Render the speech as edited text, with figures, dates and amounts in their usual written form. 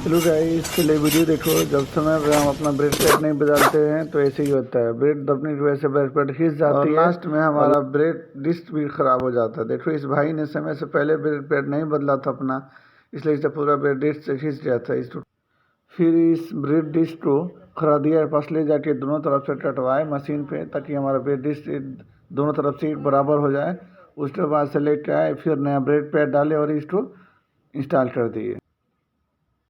Hello guys, चलिए video देखो। जब समय पे हम अपना ब्रेड पैड नहीं बदलते हैं तो ऐसे ही होता है, ब्रेड दबने की वजह से ब्रेड पैड खिंच जाती है और लास्ट में हमारा ब्रेड डिश भी खराब हो जाता है। देखो, इस भाई ने समय से पहले ब्रेड पैड नहीं बदला था अपना, इसलिए इससे पूरा ब्रेड डिश से खिंच गया था। फिर इस ब्रेड डिश को खरादिया के पास ले जाके दोनों तरफ से कटवाए मशीन पे, ताकि हमारा ब्रेड डिश दोनों तरफ से बराबर हो जाए। उसके बाद से लेके आए, फिर नया ब्रेड पैड डाले और इसको इंस्टॉल कर दिए।